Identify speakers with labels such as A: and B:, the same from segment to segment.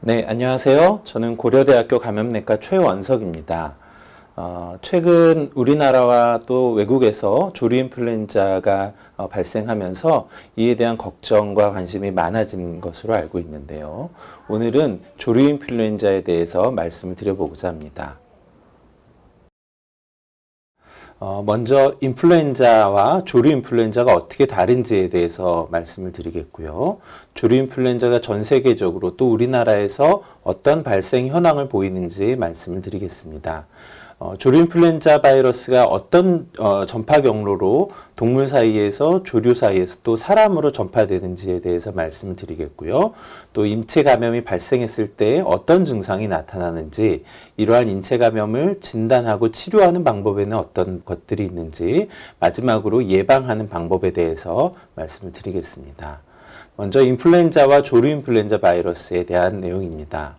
A: 네, 안녕하세요. 저는 고려대학교 감염내과 최원석입니다. 최근 우리나라와 또 외국에서 조류인플루엔자가 발생하면서 이에 대한 걱정과 관심이 많아진 것으로 알고 있는데요. 오늘은 조류인플루엔자에 대해서 말씀을 드려보고자 합니다. 먼저 인플루엔자와 조류인플루엔자가 어떻게 다른지에 대해서 말씀을 드리겠고요. 조류인플루엔자가 전 세계적으로 또 우리나라에서 어떤 발생 현황을 보이는지 말씀을 드리겠습니다. 조류인플루엔자 바이러스가 어떤 전파 경로로 동물 사이에서 조류 사이에서 또 사람으로 전파되는지에 대해서 말씀을 드리겠고요. 또 인체 감염이 발생했을 때 어떤 증상이 나타나는지, 이러한 인체 감염을 진단하고 치료하는 방법에는 어떤 것들이 있는지, 마지막으로 예방하는 방법에 대해서 말씀을 드리겠습니다. 먼저 인플루엔자와 조류인플루엔자 바이러스에 대한 내용입니다.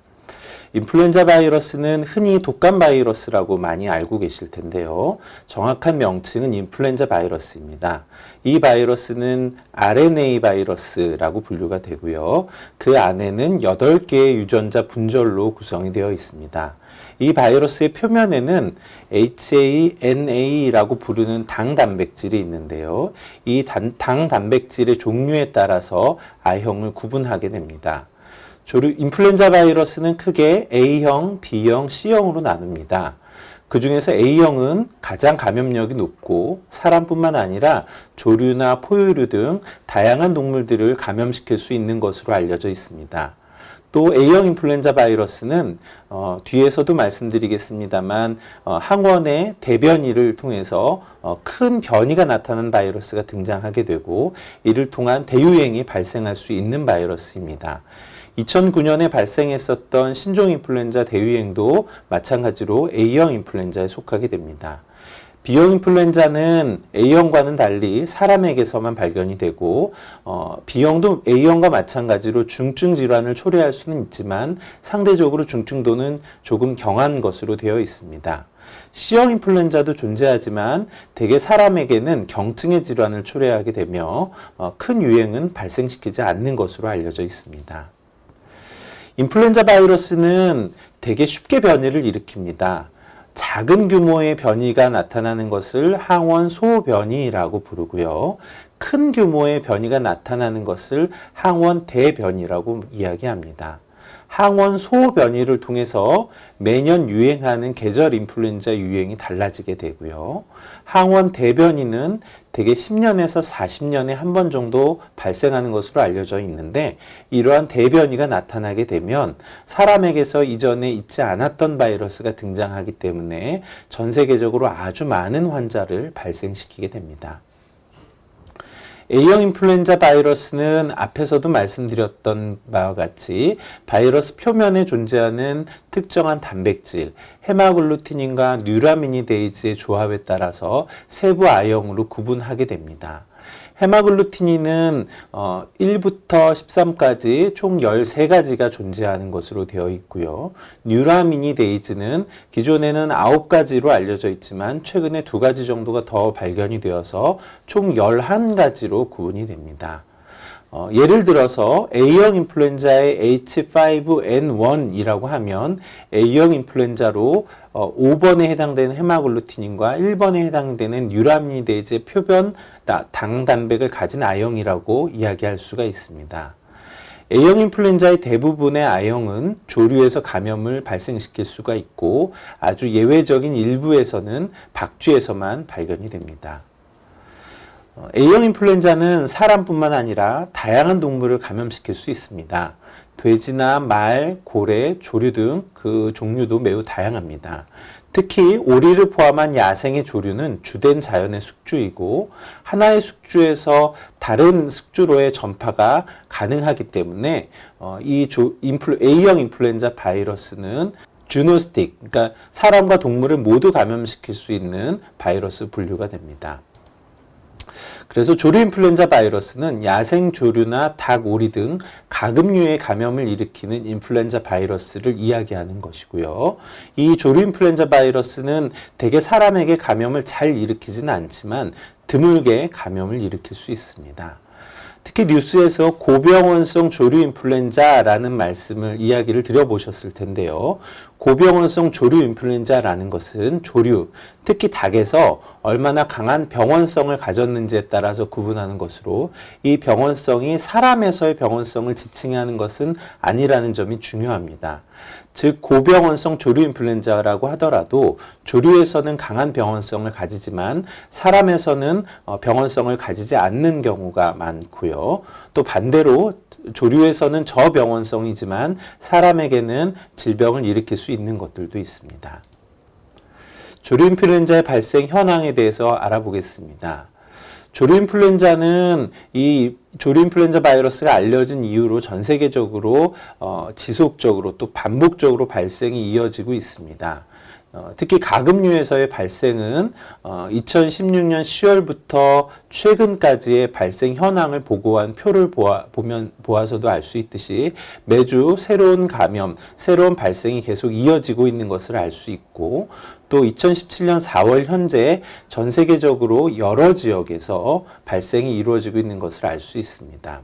A: 인플루엔자 바이러스는 흔히 독감 바이러스라고 많이 알고 계실 텐데요. 정확한 명칭은 인플루엔자 바이러스입니다. 이 바이러스는 RNA 바이러스라고 분류가 되고요. 그 안에는 8개의 유전자 분절로 구성이 되어 있습니다. 이 바이러스의 표면에는 HANA라고 부르는 당 단백질이 있는데요. 이 당 단백질의 종류에 따라서 I형을 구분하게 됩니다. 인플루엔자 바이러스는 크게 A형, B형, C형으로 나눕니다. 그 중에서 A형은 가장 감염력이 높고 사람뿐만 아니라 조류나 포유류 등 다양한 동물들을 감염시킬 수 있는 것으로 알려져 있습니다. 또 A형 인플루엔자 바이러스는 뒤에서도 말씀드리겠습니다만 항원의 대변이를 통해서 큰 변이가 나타난 바이러스가 등장하게 되고 이를 통한 대유행이 발생할 수 있는 바이러스입니다. 2009년에 발생했었던 신종 인플루엔자 대유행도 마찬가지로 A형 인플루엔자에 속하게 됩니다. B형 인플루엔자는 A형과는 달리 사람에게서만 발견이 되고 B형도 A형과 마찬가지로 중증 질환을 초래할 수는 있지만 상대적으로 중증도는 조금 경한 것으로 되어 있습니다. C형 인플루엔자도 존재하지만 대개 사람에게는 경증의 질환을 초래하게 되며 큰 유행은 발생시키지 않는 것으로 알려져 있습니다. 인플루엔자 바이러스는 되게 쉽게 변이를 일으킵니다. 작은 규모의 변이가 나타나는 것을 항원 소변이라고 부르고요. 큰 규모의 변이가 나타나는 것을 항원 대변이라고 이야기합니다. 항원 소변이를 통해서 매년 유행하는 계절 인플루엔자 유행이 달라지게 되고요. 항원 대변이는 대개 10년에서 40년에 한 번 정도 발생하는 것으로 알려져 있는데 이러한 대변이가 나타나게 되면 사람에게서 이전에 있지 않았던 바이러스가 등장하기 때문에 전 세계적으로 아주 많은 환자를 발생시키게 됩니다. A형 인플루엔자 바이러스는 앞에서도 말씀드렸던 바와 같이 바이러스 표면에 존재하는 특정한 단백질, 헤마글루티닌과 뉴라미니데이즈의 조합에 따라서 세부 I형으로 구분하게 됩니다. 헤마글루티닌은 1부터 13까지 총 13가지가 존재하는 것으로 되어 있고요. 뉴라미니데이즈는 기존에는 9가지로 알려져 있지만 최근에 2가지 정도가 더 발견이 되어서 총 11가지로 구분이 됩니다. 예를 들어서 A형 인플루엔자의 H5N1이라고 하면 A형 인플루엔자로 5번에 해당되는 헤마글루티닌과 1번에 해당되는 뉴라미니데이즈의 표변 당 단백을 가진 I형이라고 이야기할 수가 있습니다. A형 인플루엔자의 대부분의 I형은 조류에서 감염을 발생시킬 수가 있고 아주 예외적인 일부에서는 박쥐에서만 발견이 됩니다. A형 인플루엔자는 사람뿐만 아니라 다양한 동물을 감염시킬 수 있습니다. 돼지나 말, 고래, 조류 등 그 종류도 매우 다양합니다. 특히 오리를 포함한 야생의 조류는 주된 자연의 숙주이고 하나의 숙주에서 다른 숙주로의 전파가 가능하기 때문에 A형 인플루엔자 바이러스는 주노스틱, 그러니까 사람과 동물을 모두 감염시킬 수 있는 바이러스 분류가 됩니다. 그래서 조류인플루엔자 바이러스는 야생 조류나 닭, 오리 등 가금류의 감염을 일으키는 인플루엔자 바이러스를 이야기하는 것이고요. 이 조류인플루엔자 바이러스는 대개 사람에게 감염을 잘 일으키지는 않지만 드물게 감염을 일으킬 수 있습니다. 특히 뉴스에서 고병원성 조류 인플루엔자라는 이야기를 드려보셨을 텐데요. 고병원성 조류 인플루엔자라는 것은 조류, 특히 닭에서 얼마나 강한 병원성을 가졌는지에 따라서 구분하는 것으로 이 병원성이 사람에서의 병원성을 지칭하는 것은 아니라는 점이 중요합니다. 즉 고병원성 조류 인플루엔자라고 하더라도 조류에서는 강한 병원성을 가지지만 사람에서는 병원성을 가지지 않는 경우가 많고요. 또 반대로 조류에서는 저병원성이지만 사람에게는 질병을 일으킬 수 있는 것들도 있습니다. 조류 인플루엔자의 발생 현황에 대해서 알아보겠습니다. 조류 인플루엔자는 이 조류 인플루엔자 바이러스가 알려진 이후로 전 세계적으로 지속적으로 또 반복적으로 발생이 이어지고 있습니다. 특히 가금류에서의 발생은 2016년 10월부터 최근까지의 발생 현황을 보고한 표를 보아서도 알 수 있듯이 매주 새로운 감염, 새로운 발생이 계속 이어지고 있는 것을 알 수 있고 또 2017년 4월 현재 전 세계적으로 여러 지역에서 발생이 이루어지고 있는 것을 알 수 있습니다.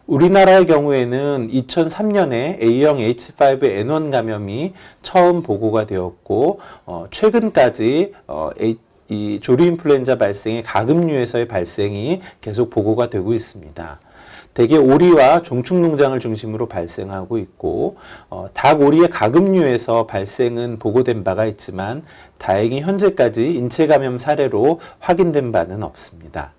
A: 우리나라의 경우에는 2003년에 A형 H5N1 감염이 처음 보고가 되었고 최근까지 이 조류 인플루엔자 발생의 가금류에서의 발생이 계속 보고가 되고 있습니다. 대개 오리와 종축 농장을 중심으로 발생하고 있고 닭, 오리의 가금류에서 발생은 보고된 바가 있지만 다행히 현재까지 인체 감염 사례로 확인된 바는 없습니다.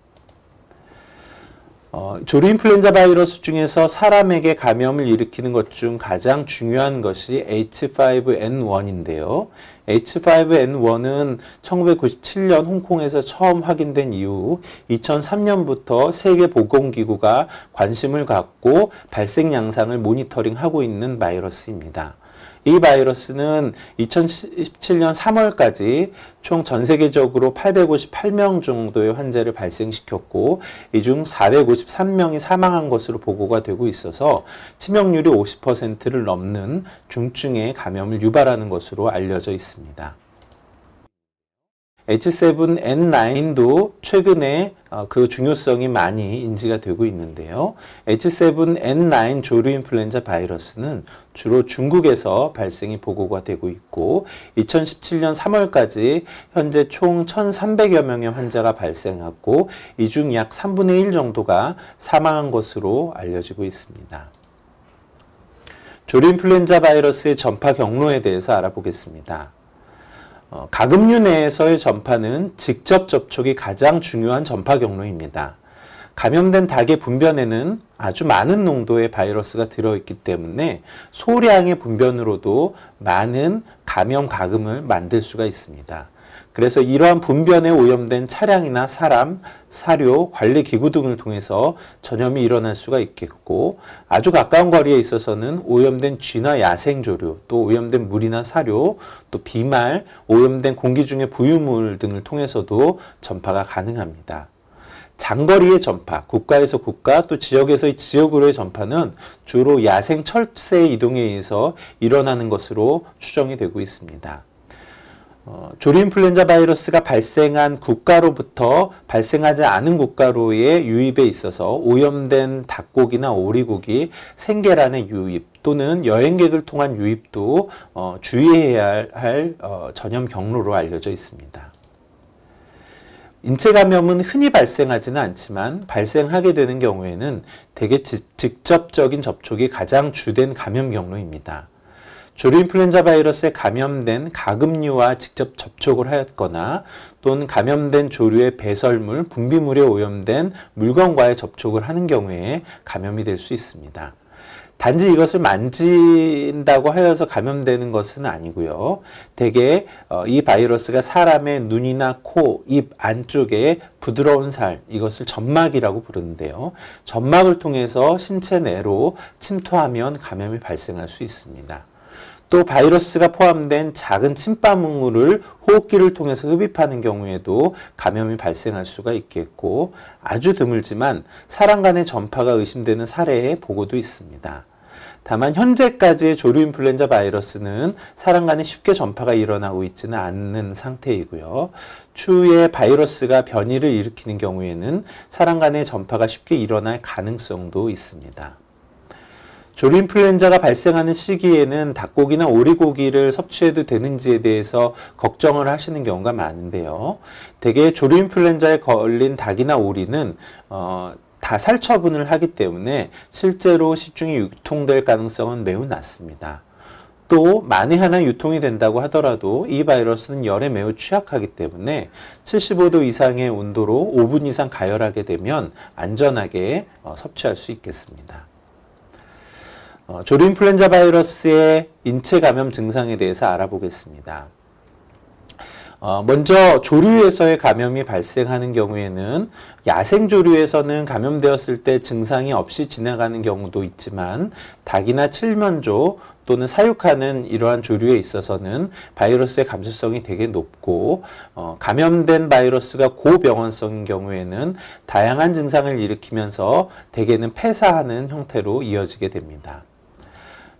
A: 조류 인플루엔자 바이러스 중에서 사람에게 감염을 일으키는 것 중 가장 중요한 것이 H5N1인데요. H5N1은 1997년 홍콩에서 처음 확인된 이후 2003년부터 세계보건기구가 관심을 갖고 발생 양상을 모니터링하고 있는 바이러스입니다. 이 바이러스는 2017년 3월까지 총 전 세계적으로 858명 정도의 환자를 발생시켰고 이 중 453명이 사망한 것으로 보고가 되고 있어서 치명률이 50%를 넘는 중증의 감염을 유발하는 것으로 알려져 있습니다. H7N9도 최근에 그 중요성이 많이 인지가 되고 있는데요. H7N9 조류 인플루엔자 바이러스는 주로 중국에서 발생이 보고가 되고 있고 2017년 3월까지 현재 총 1,300여 명의 환자가 발생했고 이 중 약 3분의 1 정도가 사망한 것으로 알려지고 있습니다. 조류 인플루엔자 바이러스의 전파 경로에 대해서 알아보겠습니다. 가금류 내에서의 전파는 직접 접촉이 가장 중요한 전파 경로입니다. 감염된 닭의 분변에는 아주 많은 농도의 바이러스가 들어있기 때문에 소량의 분변으로도 많은 감염 가금을 만들 수가 있습니다. 그래서 이러한 분변에 오염된 차량이나 사람, 사료, 관리기구 등을 통해서 전염이 일어날 수가 있겠고 아주 가까운 거리에 있어서는 오염된 쥐나 야생조류, 또 오염된 물이나 사료, 또 비말, 오염된 공기 중의 부유물 등을 통해서도 전파가 가능합니다. 장거리의 전파, 국가에서 국가 또 지역에서 지역으로의 전파는 주로 야생 철새 이동에 의해서 일어나는 것으로 추정이 되고 있습니다. 조류 인플루엔자 바이러스가 발생한 국가로부터 발생하지 않은 국가로의 유입에 있어서 오염된 닭고기나 오리고기, 생계란의 유입 또는 여행객을 통한 유입도 주의해야 할 전염 경로로 알려져 있습니다. 인체 감염은 흔히 발생하지는 않지만 발생하게 되는 경우에는 대개 직접적인 접촉이 가장 주된 감염 경로입니다. 조류 인플루엔자 바이러스에 감염된 가금류와 직접 접촉을 하였거나 또는 감염된 조류의 배설물, 분비물에 오염된 물건과의 접촉을 하는 경우에 감염이 될 수 있습니다. 단지 이것을 만진다고 하여서 감염되는 것은 아니고요. 대개 이 바이러스가 사람의 눈이나 코, 입 안쪽에 부드러운 살, 이것을 점막이라고 부르는데요. 점막을 통해서 신체 내로 침투하면 감염이 발생할 수 있습니다. 또 바이러스가 포함된 작은 침방울을 호흡기를 통해서 흡입하는 경우에도 감염이 발생할 수가 있겠고 아주 드물지만 사람 간의 전파가 의심되는 사례의 보고도 있습니다. 다만 현재까지의 조류 인플루엔자 바이러스는 사람 간에 쉽게 전파가 일어나고 있지는 않는 상태이고요. 추후에 바이러스가 변이를 일으키는 경우에는 사람 간의 전파가 쉽게 일어날 가능성도 있습니다. 조류 인플루엔자가 발생하는 시기에는 닭고기나 오리고기를 섭취해도 되는지에 대해서 걱정을 하시는 경우가 많은데요. 대개 조류 인플루엔자에 걸린 닭이나 오리는 다 살처분을 하기 때문에 실제로 시중에 유통될 가능성은 매우 낮습니다. 또 만에 하나 유통이 된다고 하더라도 이 바이러스는 열에 매우 취약하기 때문에 75도 이상의 온도로 5분 이상 가열하게 되면 안전하게 섭취할 수 있겠습니다. 조류 인플루엔자 바이러스의 인체 감염 증상에 대해서 알아보겠습니다. 먼저 조류에서의 감염이 발생하는 경우에는 야생 조류에서는 감염되었을 때 증상이 없이 지나가는 경우도 있지만 닭이나 칠면조 또는 사육하는 이러한 조류에 있어서는 바이러스의 감수성이 되게 높고 감염된 바이러스가 고병원성인 경우에는 다양한 증상을 일으키면서 대개는 폐사하는 형태로 이어지게 됩니다.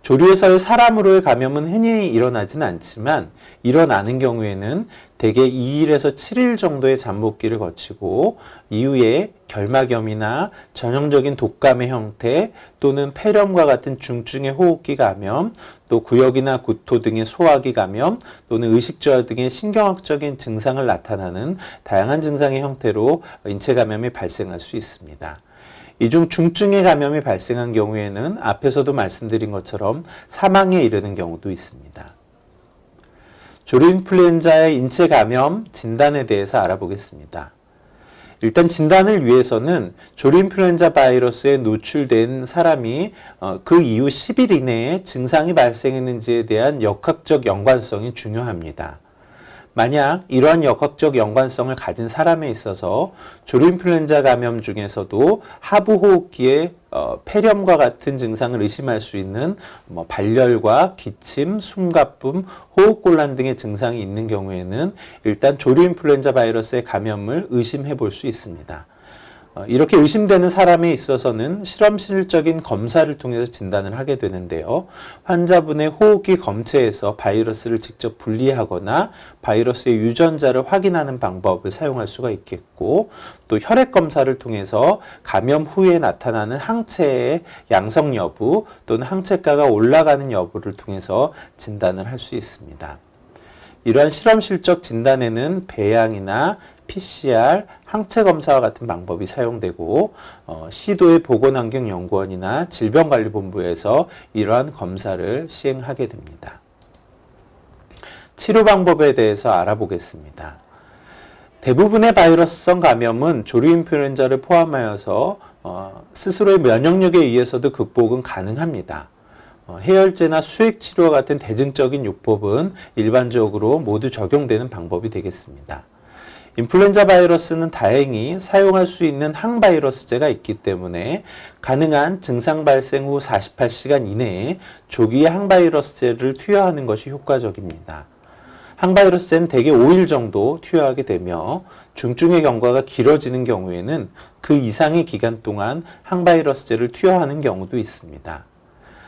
A: 조류에서의 사람으로의 감염은 흔히 일어나지는 않지만 일어나는 경우에는 대개 2일에서 7일 정도의 잠복기를 거치고 이후에 결막염이나 전형적인 독감의 형태 또는 폐렴과 같은 중증의 호흡기 감염, 또 구역이나 구토 등의 소화기 감염 또는 의식저하 등의 신경학적인 증상을 나타나는 다양한 증상의 형태로 인체 감염이 발생할 수 있습니다. 이 중 중증의 감염이 발생한 경우에는 앞에서도 말씀드린 것처럼 사망에 이르는 경우도 있습니다. 조류 인플루엔자의 인체 감염 진단에 대해서 알아보겠습니다. 일단 진단을 위해서는 조류 인플루엔자 바이러스에 노출된 사람이 그 이후 10일 이내에 증상이 발생했는지에 대한 역학적 연관성이 중요합니다. 만약 이러한 역학적 연관성을 가진 사람에 있어서 조류 인플루엔자 감염 중에서도 하부 호흡기에 폐렴과 같은 증상을 의심할 수 있는 발열과 기침, 숨가쁨, 호흡곤란 등의 증상이 있는 경우에는 일단 조류 인플루엔자 바이러스의 감염을 의심해 볼 수 있습니다. 이렇게 의심되는 사람에 있어서는 실험실적인 검사를 통해서 진단을 하게 되는데요. 환자분의 호흡기 검체에서 바이러스를 직접 분리하거나 바이러스의 유전자를 확인하는 방법을 사용할 수가 있겠고, 또 혈액 검사를 통해서 감염 후에 나타나는 항체의 양성 여부 또는 항체가가 올라가는 여부를 통해서 진단을 할 수 있습니다. 이러한 실험실적 진단에는 배양이나 PCR, 항체 검사와 같은 방법이 사용되고 시도의 보건환경연구원이나 질병관리본부에서 이러한 검사를 시행하게 됩니다. 치료 방법에 대해서 알아보겠습니다. 대부분의 바이러스성 감염은 조류 인플루엔자를 포함하여서 스스로의 면역력에 의해서도 극복은 가능합니다. 해열제나 수액치료와 같은 대증적인 요법은 일반적으로 모두 적용되는 방법이 되겠습니다. 인플루엔자 바이러스는 다행히 사용할 수 있는 항바이러스제가 있기 때문에 가능한 증상 발생 후 48시간 이내에 조기에 항바이러스제를 투여하는 것이 효과적입니다. 항바이러스제는 대개 5일 정도 투여하게 되며 중증의 경과가 길어지는 경우에는 그 이상의 기간 동안 항바이러스제를 투여하는 경우도 있습니다.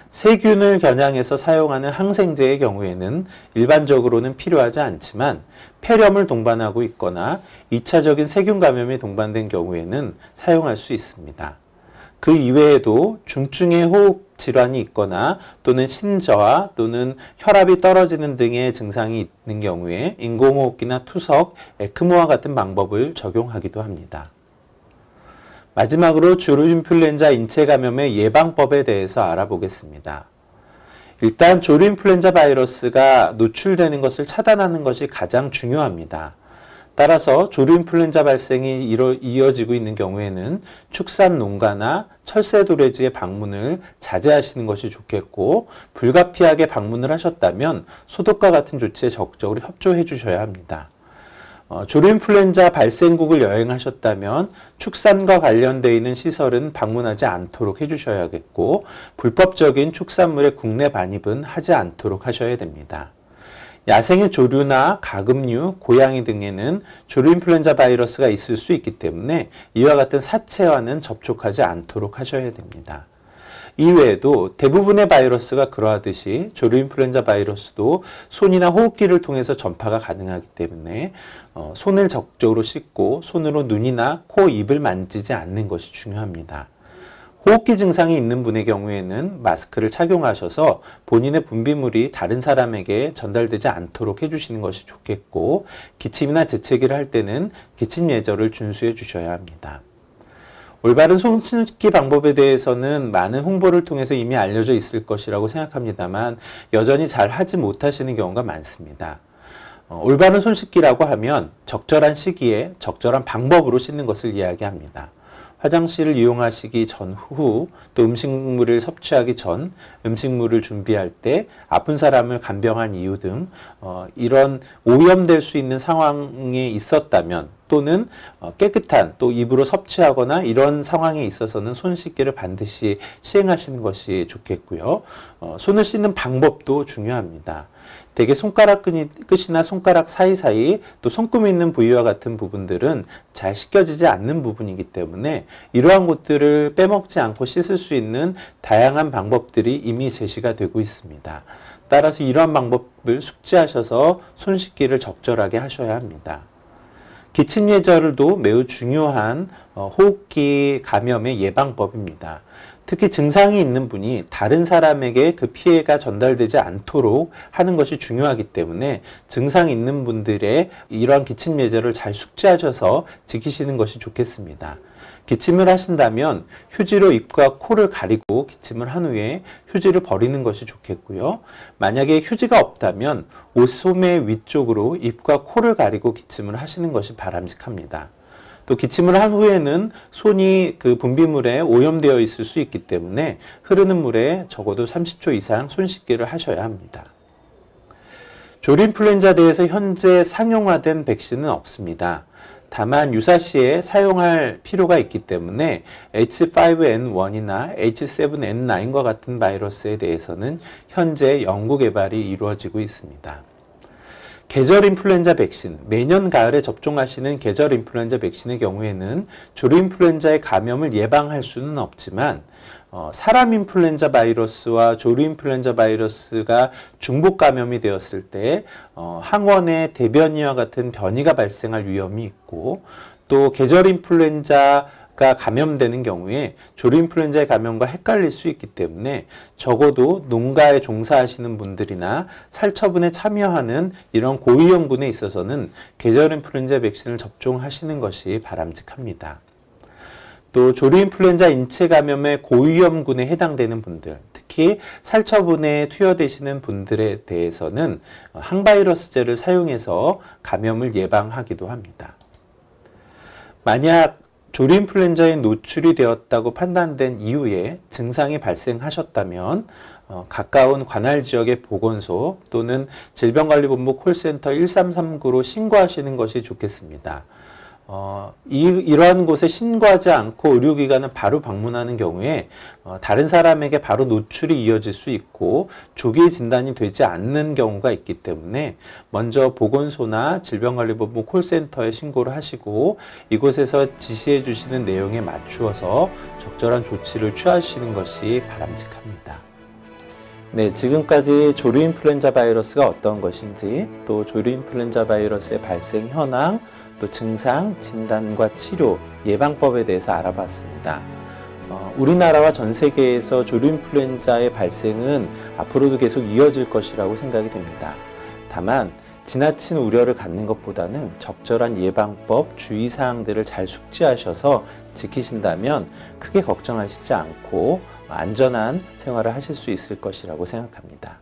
A: 세균을 겨냥해서 사용하는 항생제의 경우에는 일반적으로는 필요하지 않지만 폐렴을 동반하고 있거나 2차적인 세균 감염이 동반된 경우에는 사용할 수 있습니다. 그 이외에도 중증의 호흡 질환이 있거나 또는 신저하 또는 혈압이 떨어지는 등의 증상이 있는 경우에 인공호흡기나 투석, 에크모와 같은 방법을 적용하기도 합니다. 마지막으로 조류 인플루엔자 인체 감염의 예방법에 대해서 알아보겠습니다. 일단 조류 인플루엔자 바이러스가 노출되는 것을 차단하는 것이 가장 중요합니다. 따라서 조류 인플루엔자 발생이 이어지고 있는 경우에는 축산 농가나 철새 도래지의 방문을 자제하시는 것이 좋겠고, 불가피하게 방문을 하셨다면 소독과 같은 조치에 적극적으로 협조해 주셔야 합니다. 조류 인플루엔자 발생국을 여행하셨다면 축산과 관련되어 있는 시설은 방문하지 않도록 해주셔야겠고, 불법적인 축산물의 국내 반입은 하지 않도록 하셔야 됩니다. 야생의 조류나 가금류, 고양이 등에는 조류 인플루엔자 바이러스가 있을 수 있기 때문에 이와 같은 사체와는 접촉하지 않도록 하셔야 됩니다. 이외에도 대부분의 바이러스가 그러하듯이 조류인플루엔자 바이러스도 손이나 호흡기를 통해서 전파가 가능하기 때문에 손을 적극적으로 씻고 손으로 눈이나 코, 입을 만지지 않는 것이 중요합니다. 호흡기 증상이 있는 분의 경우에는 마스크를 착용하셔서 본인의 분비물이 다른 사람에게 전달되지 않도록 해주시는 것이 좋겠고, 기침이나 재채기를 할 때는 기침 예절을 준수해 주셔야 합니다. 올바른 손 씻기 방법에 대해서는 많은 홍보를 통해서 이미 알려져 있을 것이라고 생각합니다만 여전히 잘 하지 못하시는 경우가 많습니다. 올바른 손 씻기라고 하면 적절한 시기에 적절한 방법으로 씻는 것을 이야기합니다. 화장실을 이용하시기 전, 후, 또 음식물을 섭취하기 전, 음식물을 준비할 때, 아픈 사람을 간병한 이유 등 이런 오염될 수 있는 상황에 있었다면, 또는 깨끗한 또 입으로 섭취하거나 이런 상황에 있어서는 손 씻기를 반드시 시행하시는 것이 좋겠고요. 손을 씻는 방법도 중요합니다. 대개 손가락 끝이나 손가락 사이사이 또 손금이 있는 부위와 같은 부분들은 잘 씻겨지지 않는 부분이기 때문에 이러한 곳들을 빼먹지 않고 씻을 수 있는 다양한 방법들이 이미 제시가 되고 있습니다. 따라서 이러한 방법을 숙지하셔서 손 씻기를 적절하게 하셔야 합니다. 기침 예절도 매우 중요한 호흡기 감염의 예방법입니다. 특히 증상이 있는 분이 다른 사람에게 그 피해가 전달되지 않도록 하는 것이 중요하기 때문에 증상이 있는 분들의 이러한 기침 예절을 잘 숙지하셔서 지키시는 것이 좋겠습니다. 기침을 하신다면 휴지로 입과 코를 가리고 기침을 한 후에 휴지를 버리는 것이 좋겠고요. 만약에 휴지가 없다면 옷소매 위쪽으로 입과 코를 가리고 기침을 하시는 것이 바람직합니다. 또 기침을 한 후에는 손이 그 분비물에 오염되어 있을 수 있기 때문에 흐르는 물에 적어도 30초 이상 손 씻기를 하셔야 합니다. 조류인플루엔자대에서 현재 상용화된 백신은 없습니다. 다만 유사시에 사용할 필요가 있기 때문에 H5N1이나 H7N9과 같은 바이러스에 대해서는 현재 연구 개발이 이루어지고 있습니다. 계절 인플루엔자 백신, 매년 가을에 접종하시는 계절 인플루엔자 백신의 경우에는 조류 인플루엔자의 감염을 예방할 수는 없지만 사람 인플루엔자 바이러스와 조류 인플루엔자 바이러스가 중복 감염이 되었을 때 항원의 대변이와 같은 변이가 발생할 위험이 있고, 또 계절 인플루엔자가 감염되는 경우에 조류 인플루엔자의 감염과 헷갈릴 수 있기 때문에 적어도 농가에 종사하시는 분들이나 살처분에 참여하는 이런 고위험군에 있어서는 계절 인플루엔자 백신을 접종하시는 것이 바람직합니다. 또 조류 인플루엔자 인체 감염의 고위험군에 해당되는 분들, 특히 살처분에 투여되시는 분들에 대해서는 항바이러스제를 사용해서 감염을 예방하기도 합니다. 만약 조류 인플루엔자에 노출이 되었다고 판단된 이후에 증상이 발생하셨다면 가까운 관할 지역의 보건소 또는 질병관리본부 콜센터 1339로 신고하시는 것이 좋겠습니다. 이러한 곳에 신고하지 않고 의료기관을 바로 방문하는 경우에 다른 사람에게 바로 노출이 이어질 수 있고 조기 진단이 되지 않는 경우가 있기 때문에 먼저 보건소나 질병관리본부 콜센터에 신고를 하시고 이곳에서 지시해 주시는 내용에 맞추어서 적절한 조치를 취하시는 것이 바람직합니다. 네, 지금까지 조류 인플루엔자 바이러스가 어떤 것인지, 또 조류 인플루엔자 바이러스의 발생 현황, 또 증상, 진단과 치료, 예방법에 대해서 알아봤습니다. 우리나라와 전 세계에서 조류 인플루엔자의 발생은 앞으로도 계속 이어질 것이라고 생각이 됩니다. 다만 지나친 우려를 갖는 것보다는 적절한 예방법, 주의사항들을 잘 숙지하셔서 지키신다면 크게 걱정하시지 않고 안전한 생활을 하실 수 있을 것이라고 생각합니다.